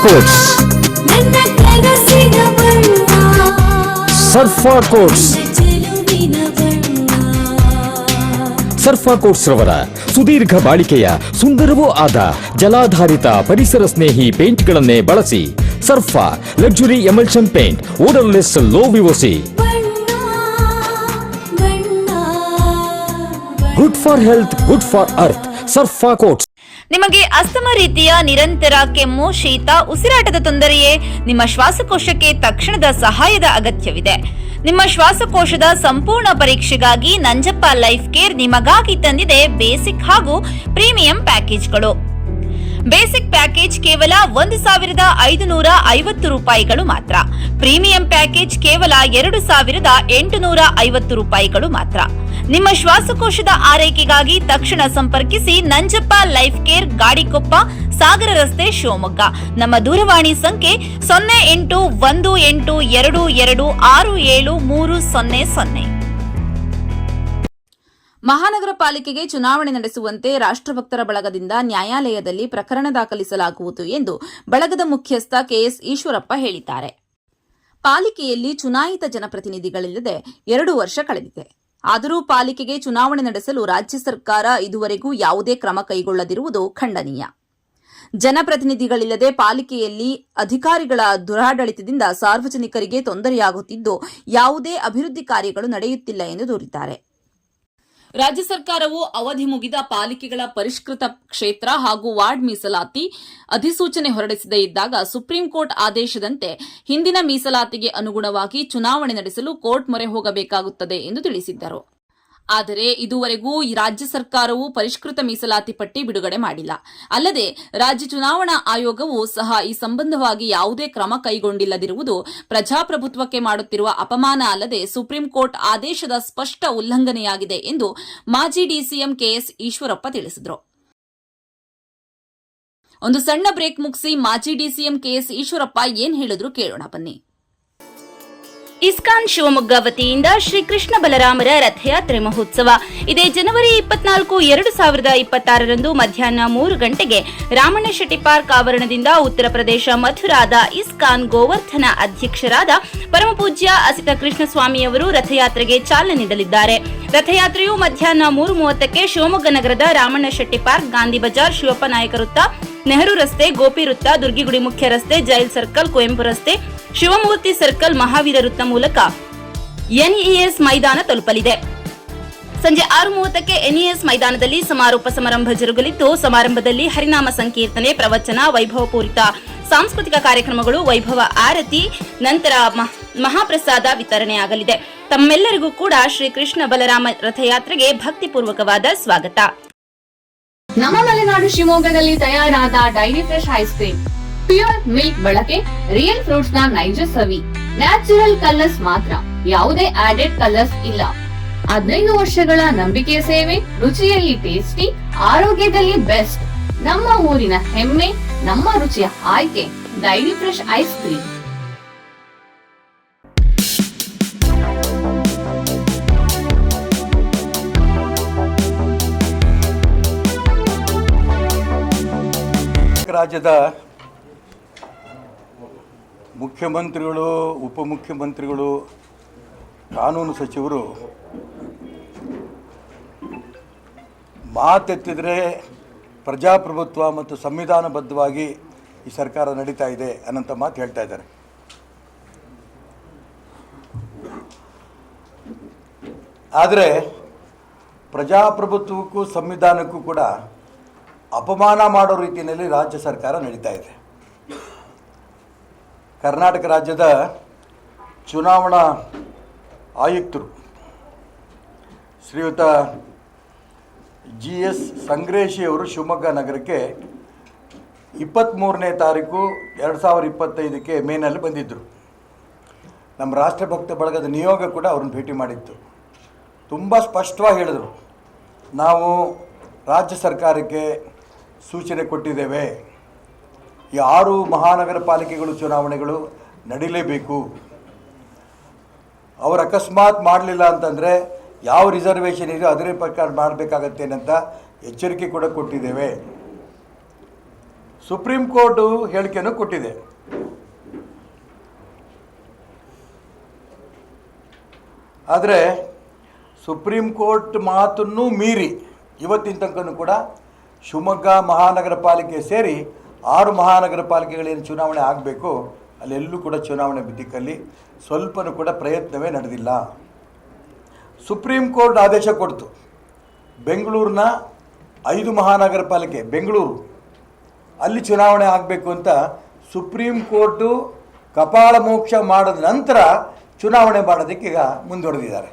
Quotes. ಸರ್ಫಾ quotes. ಸರ್ಫಾ quotes ರವರ ಸುದೀರ್ಘ ಬಾಳಿಕೆಯ ಸುಂದರವೂ ಆದ ಜಲಾಧಾರಿತ ಪರಿಸರ ಸ್ನೇಹಿ ಪೇಂಟ್ಗಳನ್ನೇ ಬಳಸಿ. Sarfa luxury emulsion paint, odourless, low VOC, good for health, good for earth. Sarfa coats. ನಿಮಗೆ ಅಸ್ತಮಾ ರೀತಿಯ ನಿರಂತರ ಕೆಮ್ಮು, ಶೀತ, ಉಸಿರಾಟದ ತೊಂದರೆಯೇ? ನಿಮ್ಮ ಶ್ವಾಸಕೋಶಕ್ಕೆ ತಕ್ಷಣದ ಸಹಾಯದ ಅಗತ್ಯವಿದೆ. ನಿಮ್ಮ ಶ್ವಾಸಕೋಶದ ಸಂಪೂರ್ಣ ಪರೀಕ್ಷೆಗಾಗಿ ನಂಜಪ್ಪ ಲೈಫ್ ಕೇರ್ ನಿಮಗಾಗಿ ತಂದಿದೆ ಬೇಸಿಕ್ ಹಾಗೂ ಪ್ರೀಮಿಯಂ ಪ್ಯಾಕೇಜ್ಗಳು. ಬೇಸಿಕ್ ಪ್ಯಾಕೇಜ್ ಕೇವಲ 1,550 ರೂಪಾಯಿಗಳು ಮಾತ್ರ. ಪ್ರೀಮಿಯಂ ಪ್ಯಾಕೇಜ್ ಕೇವಲ 2,850 ರೂಪಾಯಿಗಳು ಮಾತ್ರ. ನಿಮ್ಮ ಶ್ವಾಸಕೋಶದ ಆರೈಕೆಗಾಗಿ ತಕ್ಷಣ ಸಂಪರ್ಕಿಸಿ ನಂಜಪ್ಪ ಲೈಫ್ ಕೇರ್, ಗಾಡಿಕೊಪ್ಪ, ಸಾಗರ ರಸ್ತೆ, ಶಿವಮೊಗ್ಗ. ನಮ್ಮ ದೂರವಾಣಿ ಸಂಖ್ಯೆ 0818226730. ಮಹಾನಗರ ಪಾಲಿಕೆಗೆ ಚುನಾವಣೆ ನಡೆಸುವಂತೆ ರಾಷ್ಟ್ರಭಕ್ತರ ಬಳಗದಿಂದ ನ್ಯಾಯಾಲಯದಲ್ಲಿ ಪ್ರಕರಣ ದಾಖಲಿಸಲಾಗುವುದು ಎಂದು ಬಳಗದ ಮುಖ್ಯಸ್ಥ ಕೆಎಸ್ ಈಶ್ವರಪ್ಪ ಹೇಳಿದ್ದಾರೆ. ಪಾಲಿಕೆಯಲ್ಲಿ ಚುನಾಯಿತ ಜನಪ್ರತಿನಿಧಿಗಳಿಲ್ಲದೆ 2 ವರ್ಷ ಕಳೆದಿದೆ. ಆದರೂ ಪಾಲಿಕೆಗೆ ಚುನಾವಣೆ ನಡೆಸಲು ರಾಜ್ಯ ಸರ್ಕಾರ ಇದುವರೆಗೂ ಯಾವುದೇ ಕ್ರಮ ಕೈಗೊಳ್ಳದಿರುವುದು ಖಂಡನೀಯ. ಜನಪ್ರತಿನಿಧಿಗಳಿಲ್ಲದೆ ಪಾಲಿಕೆಯಲ್ಲಿ ಅಧಿಕಾರಿಗಳ ದುರಾಡಳಿತದಿಂದ ಸಾರ್ವಜನಿಕರಿಗೆ ತೊಂದರೆಯಾಗುತ್ತಿದ್ದು ಯಾವುದೇ ಅಭಿವೃದ್ಧಿ ಕಾರ್ಯಗಳು ನಡೆಯುತ್ತಿಲ್ಲ ಎಂದು ದೂರಿದ್ದಾರೆ. ರಾಜ್ಯ ಸರ್ಕಾರವು ಅವಧಿ ಮುಗಿದ ಪಾಲಿಕೆಗಳ ಪರಿಷ್ಕೃತ ಕ್ಷೇತ್ರ ಹಾಗೂ ವಾರ್ಡ್ ಮೀಸಲಾತಿ ಅಧಿಸೂಚನೆ ಹೊರಡಿಸದೇ ಇದ್ದಾಗ ಸುಪ್ರೀಂ ಕೋರ್ಟ್ ಆದೇಶದಂತೆ ಹಿಂದಿನ ಮೀಸಲಾತಿಗೆ ಅನುಗುಣವಾಗಿ ಚುನಾವಣೆ ನಡೆಸಲು ಕೋರ್ಟ್ ಮೊರೆ ಹೋಗಬೇಕಾಗುತ್ತದೆ ಎಂದು ತಿಳಿಸಿದ್ದರು. ಆದರೆ ಇದುವರೆಗೂ ರಾಜ್ಯ ಸರ್ಕಾರವು ಪರಿಷ್ಕೃತ ಮೀಸಲಾತಿ ಪಟ್ಟಿ ಬಿಡುಗಡೆ ಮಾಡಿಲ್ಲ. ಅಲ್ಲದೆ ರಾಜ್ಯ ಚುನಾವಣಾ ಆಯೋಗವೂ ಸಹ ಈ ಸಂಬಂಧವಾಗಿ ಯಾವುದೇ ಕ್ರಮ ಕೈಗೊಂಡಿಲ್ಲದಿರುವುದು ಪ್ರಜಾಪ್ರಭುತ್ವಕ್ಕೆ ಮಾಡುತ್ತಿರುವ ಅಪಮಾನ ಅಲ್ಲದೆ ಸುಪ್ರೀಂ ಕೋರ್ಟ್ ಆದೇಶದ ಸ್ಪಷ್ಟ ಉಲ್ಲಂಘನೆಯಾಗಿದೆ ಎಂದು ಮಾಜಿ ಡಿಸಿಎಂ ಕೆಎಸ್ ಈಶ್ವರಪ್ಪ ತಿಳಿಸಿದರು. ಒಂದು ಸಣ್ಣ ಬ್ರೇಕ್ ಮುಗಿಸಿ ಮಾಜಿ ಡಿಸಿಎಂ ಕೆಎಸ್ ಈಶ್ವರಪ್ಪ ಏನ್ ಹೇಳಿದ್ರು ಕೇಳೋಣ ಬನ್ನಿ. ಇಸ್ಕಾನ್ ಶಿವಮೊಗ್ಗ ವತಿಯಿಂದ ಶ್ರೀ ಕೃಷ್ಣ ಬಲರಾಮರ ರಥಯಾತ್ರೆ ಮಹೋತ್ಸವ ಇದೇ ಜನವರಿ 24, 2026ರಂದು ಮಧ್ಯಾಹ್ನ 3 ಗಂಟೆಗೆ ರಾಮಣ್ಣ ಶೆಟ್ಟಿ ಪಾರ್ಕ್ ಆವರಣದಿಂದ ಉತ್ತರ ಪ್ರದೇಶ ಮಥುರಾದ ಇಸ್ಕಾನ್ ಗೋವರ್ಧನ ಅಧ್ಯಕ್ಷರಾದ ಪರಮಪೂಜ್ಯ ಅಸಿತ ಕೃಷ್ಣಸ್ವಾಮಿಯವರು ರಥಯಾತ್ರೆಗೆ ಚಾಲನೆ ನೀಡಲಿದ್ದಾರೆ. ರಥಯಾತ್ರೆಯು ಮಧ್ಯಾಹ್ನ 3:30ಕ್ಕೆ ಶಿವಮೊಗ್ಗ ನಗರದ ರಾಮಣ್ಣ ಶೆಟ್ಟಿ ಪಾರ್ಕ್, ಗಾಂಧಿ ಬಜಾರ್, ಶಿವಪ್ಪ ನಾಯಕ ವೃತ್ತ, ನೆಹರು ರಸ್ತೆ, ಗೋಪಿ ವೃತ್ತ, ದುರ್ಗಿಗುಡಿ ಮುಖ್ಯ ರಸ್ತೆ, ಜೈಲ್ ಸರ್ಕಲ್, ಕುವೆಂಪು ರಸ್ತೆ, ಶಿವಮೂರ್ತಿ ಸರ್ಕಲ್, ಮಹಾವೀರ ವೃತ್ತ ಮೂಲಕ ಎನ್ಇಎಸ್ ಮೈದಾನ ತಲುಪಲಿದೆ. ಸಂಜೆ 6:30ಕ್ಕೆ ಎನ್ಇಎಸ್ ಮೈದಾನದಲ್ಲಿ ಸಮಾರೋಪ ಸಮಾರಂಭ ಜರುಗಲಿದ್ದು, ಸಮಾರಂಭದಲ್ಲಿ ಹರಿನಾಮ ಸಂಕೀರ್ತನೆ, ಪ್ರವಚನ, ವೈಭವಪೂರಿತ ಸಾಂಸ್ಕೃತಿಕ ಕಾರ್ಯಕ್ರಮಗಳು, ವೈಭವ ಆರತಿ, ನಂತರ ಮಹಾಪ್ರಸಾದ ವಿತರಣೆಯಾಗಲಿದೆ. ತಮ್ಮೆಲ್ಲರಿಗೂ ಕೂಡ ಶ್ರೀ ಕೃಷ್ಣ ಬಲರಾಮ ರಥಯಾತ್ರೆಗೆ ಭಕ್ತಿಪೂರ್ವಕವಾದ ಸ್ವಾಗತ. ನಮ್ಮ ಮಲೆನಾಡು ಶಿವಮೊಗ್ಗದಲ್ಲಿ ತಯಾರಾದ dairy fresh ice cream, pure milk ಬಳಕೆ, ರಿಯಲ್ ಫ್ರೂಟ್ಸ್ ನ ನೈಜ ಸವಿ, ನ್ಯಾಚುರಲ್ ಕಲರ್ಸ್ ಮಾತ್ರ, ಯಾವುದೇ ಆಡೆಡ್ ಕಲರ್ಸ್ ಇಲ್ಲ. 15 ವರ್ಷಗಳ ನಂಬಿಕೆಯ ಸೇವೆ, ರುಚಿಯಲ್ಲಿ ಟೇಸ್ಟಿ, ಆರೋಗ್ಯದಲ್ಲಿ ಬೆಸ್ಟ್. ನಮ್ಮ ಊರಿನ ಹೆಮ್ಮೆ, ನಮ್ಮ ರುಚಿಯ ಆಯ್ಕೆ ಡೈರಿ ಫ್ರೆಶ್ ಐಸ್ ಕ್ರೀಮ್. ರಾಜ್ಯದ ಮುಖ್ಯಮಂತ್ರಿಗಳು, ಉಪಮುಖ್ಯಮಂತ್ರಿಗಳು, ಕಾನೂನು ಸಚಿವರು ಮಾತೆತ್ತಿದರೆ ಪ್ರಜಾಪ್ರಭುತ್ವ ಮತ್ತು ಸಂವಿಧಾನಬದ್ಧವಾಗಿ ಈ ಸರ್ಕಾರ ನಡೀತಾ ಇದೆ ಅನ್ನೋಂಥ ಮಾತು ಹೇಳ್ತಾ ಇದ್ದಾರೆ. ಆದರೆ ಪ್ರಜಾಪ್ರಭುತ್ವಕ್ಕೂ ಸಂವಿಧಾನಕ್ಕೂ ಕೂಡ ಅಪಮಾನ ಮಾಡೋ ರೀತಿಯಲ್ಲಿ ರಾಜ್ಯ ಸರ್ಕಾರ ನಡೀತಾ ಇದೆ. ಕರ್ನಾಟಕ ರಾಜ್ಯದ ಚುನಾವಣಾ ಆಯುಕ್ತರು ಶ್ರೀಯುತ GS ಸಂಗ್ರೇಶಿ ಅವರು ಶಿವಮೊಗ್ಗ ನಗರಕ್ಕೆ 23ನೇ ತಾರೀಕು 2025ಕ್ಕೆ ಮೇನಲ್ಲಿ ಬಂದಿದ್ದರು. ನಮ್ಮ ರಾಷ್ಟ್ರಭಕ್ತ ಬಳಗದ ನಿಯೋಗ ಕೂಡ ಅವ್ರನ್ನ ಭೇಟಿ ಮಾಡಿತ್ತು. ತುಂಬ ಸ್ಪಷ್ಟವಾಗಿ ಹೇಳಿದರು, ನಾವು ರಾಜ್ಯ ಸರ್ಕಾರಕ್ಕೆ ಸೂಚನೆ ಕೊಟ್ಟಿದ್ದೇವೆ, ಈ 6 ಮಹಾನಗರ ಪಾಲಿಕೆಗಳು ಚುನಾವಣೆಗಳು ನಡೀಲೇಬೇಕು. ಅವರು ಅಕಸ್ಮಾತ್ ಮಾಡಲಿಲ್ಲ ಅಂತಂದರೆ ಯಾವ ರಿಸರ್ವೇಷನ್ ಇದೆಯೋ ಅದರ ಪ್ರಕಾರ ಮಾಡಬೇಕಾಗತ್ತೇನಂತ ಎಚ್ಚರಿಕೆ ಕೂಡ ಕೊಟ್ಟಿದ್ದೇವೆ. ಸುಪ್ರೀಂ ಕೋರ್ಟು ಹೇಳಿಕೆಯನ್ನು ಕೊಟ್ಟಿದೆ. ಆದರೆ ಸುಪ್ರೀಂ ಕೋರ್ಟ್ ಮಾತನ್ನು ಮೀರಿ ಇವತ್ತಿನ ತನಕನೂ ಕೂಡ ಶಿವಮೊಗ್ಗ ಮಹಾನಗರ ಪಾಲಿಕೆ ಸೇರಿ 6 ಮಹಾನಗರ ಪಾಲಿಕೆಗಳೇನು ಚುನಾವಣೆ ಆಗಬೇಕು ಅಲ್ಲೆಲ್ಲೂ ಕೂಡ ಚುನಾವಣೆ ದಿಕ್ಕಲ್ಲಿ ಸ್ವಲ್ಪನೂ ಕೂಡ ಪ್ರಯತ್ನವೇ ನಡೆದಿಲ್ಲ. ಸುಪ್ರೀಂ ಕೋರ್ಟ್ ಆದೇಶ ಕೊಡ್ತು. ಬೆಂಗಳೂರಿನ 5 ಮಹಾನಗರ ಪಾಲಿಕೆ ಬೆಂಗಳೂರು ಅಲ್ಲಿ ಚುನಾವಣೆ ಆಗಬೇಕು ಅಂತ ಸುಪ್ರೀಂ ಕೋರ್ಟು ಕಪಾಳ ಮೋಕ್ಷ ಮಾಡಿದ ನಂತರ ಚುನಾವಣೆ ಮಾಡೋದಕ್ಕೆ ಈಗ ಮುಂದುವರೆದಿದ್ದಾರೆ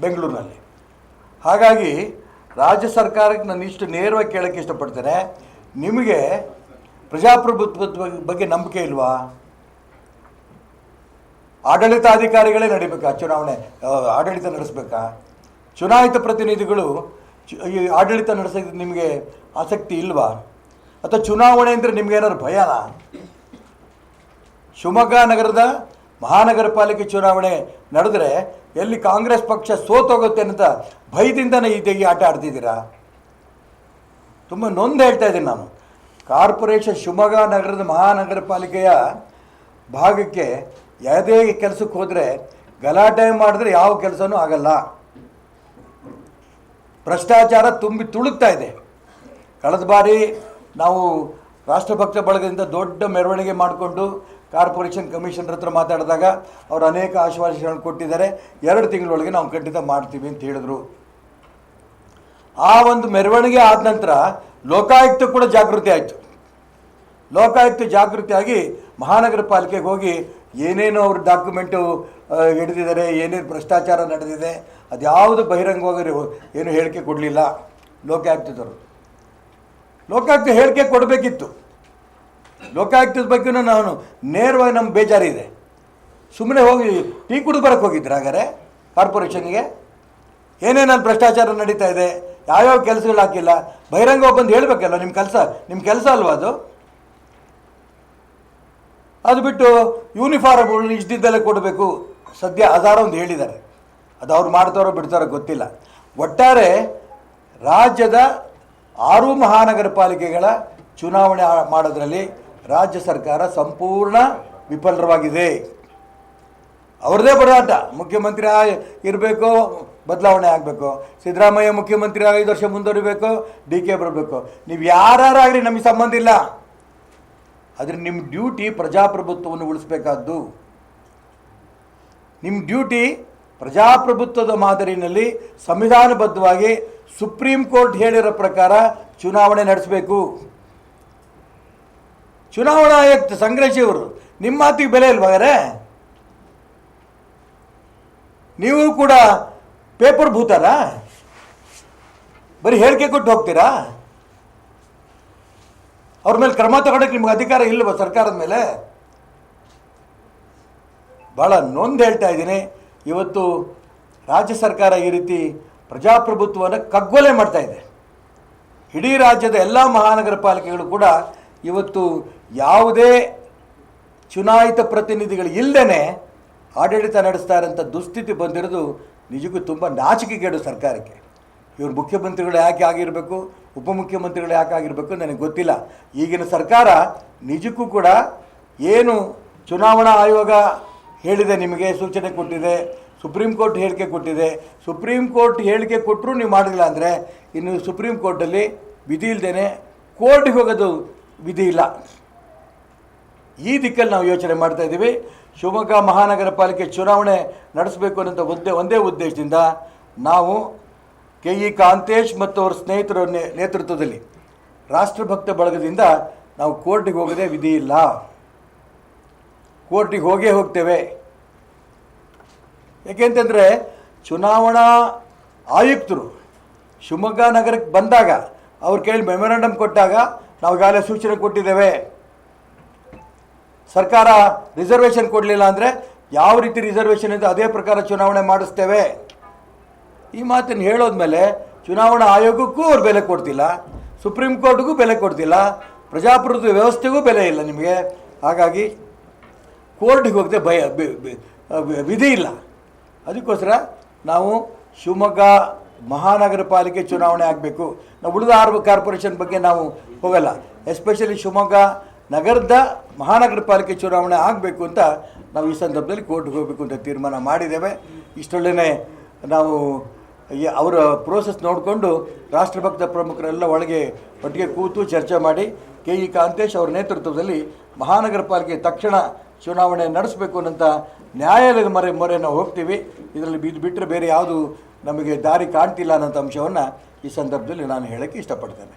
ಬೆಂಗಳೂರಿನಲ್ಲಿ. ಹಾಗಾಗಿ ರಾಜ್ಯ ಸರ್ಕಾರಕ್ಕೆ ನಾನು ಇಷ್ಟು ನೇರವಾಗಿ ಕೇಳೋಕ್ಕೆ ಇಷ್ಟಪಡ್ತೇನೆ, ನಿಮಗೆ ಪ್ರಜಾಪ್ರಭುತ್ವದ ಬಗ್ಗೆ ನಂಬಿಕೆ ಇಲ್ವಾ? ಆಡಳಿತಾಧಿಕಾರಿಗಳೇ ನಡಿಬೇಕಾ ಚುನಾವಣೆ? ಆಡಳಿತ ನಡೆಸಬೇಕಾ? ಚುನಾಯಿತ ಪ್ರತಿನಿಧಿಗಳು ಈ ಆಡಳಿತ ನಡೆಸೋಕ್ಕೆ ನಿಮಗೆ ಆಸಕ್ತಿ ಇಲ್ವಾ? ಅಥವಾ ಚುನಾವಣೆ ಅಂದರೆ ನಿಮಗೇನಾದ್ರು ಭಯನಾ? ಶಿವಮೊಗ್ಗ ನಗರದ ಮಹಾನಗರ ಪಾಲಿಕೆ ಚುನಾವಣೆ ನಡೆದರೆ ಎಲ್ಲಿ ಕಾಂಗ್ರೆಸ್ ಪಕ್ಷ ಸೋತೋಗುತ್ತೆ ಅಂತ ಭಯದಿಂದನೇ ಈ ಆಟ ಆಡ್ತಿದ್ದೀರಾ? ತುಂಬ ನೊಂದು ಹೇಳ್ತಾ ಇದ್ದೀನಿ ನಾನು. ಕಾರ್ಪೊರೇಷನ್ ಶಿವಮೊಗ್ಗ ನಗರದ ಮಹಾನಗರ ಪಾಲಿಕೆಯ ಭಾಗಕ್ಕೆ ಯಾವುದೇ ಕೆಲಸಕ್ಕೆ ಹೋದರೆ ಗಲಾಟೆ ಮಾಡಿದ್ರೆ ಯಾವ ಕೆಲಸನೂ ಆಗಲ್ಲ. ಭ್ರಷ್ಟಾಚಾರ ತುಂಬಿ ತುಳುಕ್ತಾ ಇದೆ. ಕಳೆದ ಬಾರಿ ನಾವು ರಾಷ್ಟ್ರಭಕ್ತ ಬಳಗದಿಂದ ದೊಡ್ಡ ಮೆರವಣಿಗೆ ಮಾಡಿಕೊಂಡು ಕಾರ್ಪೊರೇಷನ್ ಕಮಿಷನರ್ ಹತ್ರ ಮಾತಾಡಿದಾಗ ಅವರು ಅನೇಕ ಆಶ್ವಾಸನೆಗಳನ್ನು ಕೊಟ್ಟಿದ್ದಾರೆ. 2 ತಿಂಗಳೊಳಗೆ ನಾವು ಖಂಡಿತ ಮಾಡ್ತೀವಿ ಅಂತ ಹೇಳಿದ್ರು. ಆ ಒಂದು ಮೆರವಣಿಗೆ ಆದ ನಂತರ ಲೋಕಾಯುಕ್ತ ಕೂಡ ಜಾಗೃತಿ ಆಯಿತು. ಲೋಕಾಯುಕ್ತ ಜಾಗೃತಿಯಾಗಿ ಮಹಾನಗರ ಪಾಲಿಕೆಗೆ ಹೋಗಿ ಏನೇನು ಅವರು ಡಾಕ್ಯುಮೆಂಟು ಹಿಡಿದಿದ್ದಾರೆ, ಏನೇನು ಭ್ರಷ್ಟಾಚಾರ ನಡೆದಿದೆ ಅದ್ಯಾವುದು ಬಹಿರಂಗವಾಗಿ ಏನು ಹೇಳಿಕೆ ಕೊಡಲಿಲ್ಲ ಲೋಕಾಯುಕ್ತದವರು. ಲೋಕಾಯುಕ್ತ ಹೇಳಿಕೆ ಕೊಡಬೇಕಿತ್ತು. ಲೋಕಾಯುಕ್ತದ ಬಗ್ಗೆನೂ ನಾನು ನೇರವಾಗಿ ನಮ್ಗೆ ಬೇಜಾರಿದೆ. ಸುಮ್ಮನೆ ಹೋಗಿ ಟೀ ಕುಡಿದು ಬರೋಕ್ಕೆ ಹೋಗಿದ್ರು ಹಾಗಾದ್ರೆ ಕಾರ್ಪೊರೇಷನ್ಗೆ ಏನೇನು ಭ್ರಷ್ಟಾಚಾರ ನಡೀತಾ ಇದೆ, ಯಾವ್ಯಾವ ಕೆಲಸಗಳು ಹಾಕಿಲ್ಲ, ಬಹಿರಂಗ ಬಂದು ಹೇಳಬೇಕಲ್ಲ. ನಿಮ್ಮ ಕೆಲಸ ಅಲ್ವಾ ಅದು? ಅದು ಬಿಟ್ಟು ಯೂನಿಫಾರ್ಮ್ ಇಷ್ಟಿದ್ದೆಲ್ಲ ಕೊಡಬೇಕು. ಸದ್ಯ 1000 ಒಂದು ಹೇಳಿದ್ದಾರೆ, ಅದು ಅವ್ರು ಮಾಡ್ತಾರೋ ಬಿಡ್ತಾರೋ ಗೊತ್ತಿಲ್ಲ. ಒಟ್ಟಾರೆ ರಾಜ್ಯದ 6 ಮಹಾನಗರ ಪಾಲಿಕೆಗಳ ಚುನಾವಣೆ ಮಾಡೋದ್ರಲ್ಲಿ ರಾಜ್ಯ ಸರ್ಕಾರ ಸಂಪೂರ್ಣ ವಿಫಲವಾಗಿದೆ. ಅವ್ರದ್ದೇ ಹೋರಾಟ. ಮುಖ್ಯಮಂತ್ರಿ ಇರಬೇಕು, ಬದಲಾವಣೆ ಆಗಬೇಕು. ಸಿದ್ದರಾಮಯ್ಯ ಮುಖ್ಯಮಂತ್ರಿ 5 ವರ್ಷ ಮುಂದುವರಿಬೇಕು, DK ಬರಬೇಕು. ನೀವು ಯಾರಾಗಲಿ ನಮಗೆ ಸಂಬಂಧ ಇಲ್ಲ. ಆದರೆ ನಿಮ್ಮ ಡ್ಯೂಟಿ ಪ್ರಜಾಪ್ರಭುತ್ವವನ್ನು ಉಳಿಸಬೇಕಾದ್ದು. ನಿಮ್ಮ ಡ್ಯೂಟಿ ಪ್ರಜಾಪ್ರಭುತ್ವದ ಮಾದರಿನಲ್ಲಿ ಸಂವಿಧಾನಬದ್ಧವಾಗಿ ಸುಪ್ರೀಂ ಕೋರ್ಟ್ ಹೇಳಿರೋ ಪ್ರಕಾರ ಚುನಾವಣೆ ನಡೆಸಬೇಕು. ಚುನಾವಣಾ ಆಯುಕ್ತ ಸಂಗ್ರೇಶಿ ಅವರು ನಿಮ್ಮ ಮಾತಿಗೆ ಬೆಲೆ ಇಲ್ವಾಗಾರೆ? ನೀವು ಕೂಡ ಪೇಪರ್ ಭೂತಾರ? ಬರೀ ಹೇಳಿಕೆ ಕೊಟ್ಟು ಹೋಗ್ತೀರಾ? ಅವ್ರ ಮೇಲೆ ಕ್ರಮ ತಗೊಳ್ಳೋಕ್ಕೆ ನಿಮ್ಗೆ ಅಧಿಕಾರ ಇಲ್ಲವ ಸರ್ಕಾರದ ಮೇಲೆ? ಭಾಳ ನೊಂದು ಹೇಳ್ತಾ ಇದ್ದೀನಿ. ಇವತ್ತು ರಾಜ್ಯ ಸರ್ಕಾರ ಈ ರೀತಿ ಪ್ರಜಾಪ್ರಭುತ್ವವನ್ನು ಕಗ್ಗೊಲೆ ಮಾಡ್ತಾ ಇದೆ. ಇಡೀ ರಾಜ್ಯದ ಎಲ್ಲ ಮಹಾನಗರ ಪಾಲಿಕೆಗಳು ಕೂಡ ಇವತ್ತು ಯಾವುದೇ ಚುನಾಯಿತ ಪ್ರತಿನಿಧಿಗಳು ಇಲ್ಲದೇ ಆಡಳಿತ ನಡೆಸ್ತಾ ಇರೋಂಥ ದುಸ್ಥಿತಿ ಬಂದಿರೋದು ನಿಜಕ್ಕೂ ತುಂಬ ನಾಚಿಕೆಗೇಡು ಸರ್ಕಾರಕ್ಕೆ. ಇವರು ಮುಖ್ಯಮಂತ್ರಿಗಳು ಯಾಕೆ ಆಗಿರಬೇಕು, ಉಪಮುಖ್ಯಮಂತ್ರಿಗಳು ಯಾಕೆ ಆಗಿರಬೇಕು ನನಗೆ ಗೊತ್ತಿಲ್ಲ. ಈಗಿನ ಸರ್ಕಾರ ನಿಜಕ್ಕೂ ಕೂಡ ಏನು ಚುನಾವಣಾ ಆಯೋಗ ಹೇಳಿದೆ, ನಿಮಗೆ ಸೂಚನೆ ಕೊಟ್ಟಿದೆ, ಸುಪ್ರೀಂ ಕೋರ್ಟ್ ಹೇಳಿಕೆ ಕೊಟ್ಟಿದೆ. ಸುಪ್ರೀಂ ಕೋರ್ಟ್ ಹೇಳಿಕೆ ಕೊಟ್ಟರೂ ನೀವು ಮಾಡಲಿಲ್ಲ ಅಂದರೆ ಇನ್ನು ಸುಪ್ರೀಂ ಕೋರ್ಟಲ್ಲಿ ವಿಧಿ ಇಲ್ಲದೇ ಕೋರ್ಟಿಗೆ ಹೋಗೋದು ವಿಧಿ ಇಲ್ಲ. ಈ ದಿಕ್ಕಲ್ಲಿ ನಾವು ಯೋಚನೆ ಮಾಡ್ತಾ ಇದ್ದೀವಿ. ಶಿವಮೊಗ್ಗ ಮಹಾನಗರ ಪಾಲಿಕೆ ಚುನಾವಣೆ ನಡೆಸಬೇಕು ಅನ್ನೋಂಥ ಒಂದೇ ಉದ್ದೇಶದಿಂದ ನಾವು KE ಕಾಂತೇಶ್ ಮತ್ತು ಅವರ ಸ್ನೇಹಿತರ ನೇತೃತ್ವದಲ್ಲಿ ರಾಷ್ಟ್ರಭಕ್ತ ಬಳಗದಿಂದ ನಾವು ಕೋರ್ಟಿಗೆ ಹೋಗೋದೇ ವಿಧಿ ಇಲ್ಲ. ಕೋರ್ಟಿಗೆ ಹೋಗ್ತೇವೆ. ಏಕೆಂತಂದರೆ ಚುನಾವಣಾ ಆಯುಕ್ತರು ಶಿವಮೊಗ್ಗ ನಗರಕ್ಕೆ ಬಂದಾಗ ಅವ್ರ ಕೈಲಿ ಮೆಮೊರಾಂಡಮ್ ಕೊಟ್ಟಾಗ ನಾವು ಈಗಾಗಲೇ ಸೂಚನೆ ಕೊಟ್ಟಿದ್ದೇವೆ. ಸರ್ಕಾರ ರಿಸರ್ವೇಷನ್ ಕೊಡಲಿಲ್ಲ ಅಂದರೆ ಯಾವ ರೀತಿ ರಿಸರ್ವೇಷನ್ ಇದೆ ಅದೇ ಪ್ರಕಾರ ಚುನಾವಣೆ ಮಾಡಿಸ್ತೇವೆ. ಈ ಮಾತನ್ನು ಹೇಳೋದ್ಮೇಲೆ ಚುನಾವಣಾ ಆಯೋಗಕ್ಕೂ ಅವ್ರು ಬೆಲೆ ಕೊಡ್ತಿಲ್ಲ, ಸುಪ್ರೀಂ ಕೋರ್ಟ್ಗೂ ಬೆಲೆ ಕೊಡ್ತಿಲ್ಲ, ಪ್ರಜಾಪ್ರಭುತ್ವ ವ್ಯವಸ್ಥೆಗೂ ಬೆಲೆ ಇಲ್ಲ ನಿಮಗೆ. ಹಾಗಾಗಿ ಕೋರ್ಟಿಗೆ ಹೋಗದೆ ವಿಧಿ ಇಲ್ಲ. ಅದಕ್ಕೋಸ್ಕರ ನಾವು ಶಿವಮೊಗ್ಗ ಮಹಾನಗರ ಪಾಲಿಕೆ ಚುನಾವಣೆ ಆಗಬೇಕು. ನಾವು ಉಳಿದ 6 ಕಾರ್ಪೊರೇಷನ್ ಬಗ್ಗೆ ನಾವು ಹೋಗಲ್ಲ. ಎಸ್ಪೆಷಲಿ ಶಿವಮೊಗ್ಗ ನಗರದ ಮಹಾನಗರ ಪಾಲಿಕೆ ಚುನಾವಣೆ ಆಗಬೇಕು ಅಂತ ನಾವು ಈ ಸಂದರ್ಭದಲ್ಲಿ ಕೋರ್ಟ್ಗೆ ಹೋಗಬೇಕು ಅಂತ ತೀರ್ಮಾನ ಮಾಡಿದ್ದೇವೆ. ಇಷ್ಟೊಳ್ಳೆ ನಾವು ಅವರ ಪ್ರೋಸೆಸ್ ನೋಡಿಕೊಂಡು ರಾಷ್ಟ್ರಭಕ್ತ ಪ್ರಮುಖರೆಲ್ಲ ಒಟ್ಟಿಗೆ ಕೂತು ಚರ್ಚೆ ಮಾಡಿ ಕೆ.ಇ. ಕಾಂತೇಶ್ ಅವರ ನೇತೃತ್ವದಲ್ಲಿ ಮಹಾನಗರ ಪಾಲಿಕೆ ತಕ್ಷಣ ಚುನಾವಣೆ ನಡೆಸಬೇಕು ಅನ್ನೋಂಥ ನ್ಯಾಯಾಲಯದ ಮೊರೆ ನಾವು ಹೋಗ್ತೀವಿ. ಇದರಲ್ಲಿ ಬಿಟ್ಟರೆ ಬೇರೆ ಯಾವುದು ನಮಗೆ ದಾರಿ ಕಾಣ್ತಿಲ್ಲ ಅನ್ನೋಂಥ ಅಂಶವನ್ನು ಈ ಸಂದರ್ಭದಲ್ಲಿ ನಾನು ಹೇಳೋಕ್ಕೆ ಇಷ್ಟಪಡ್ತೇನೆ.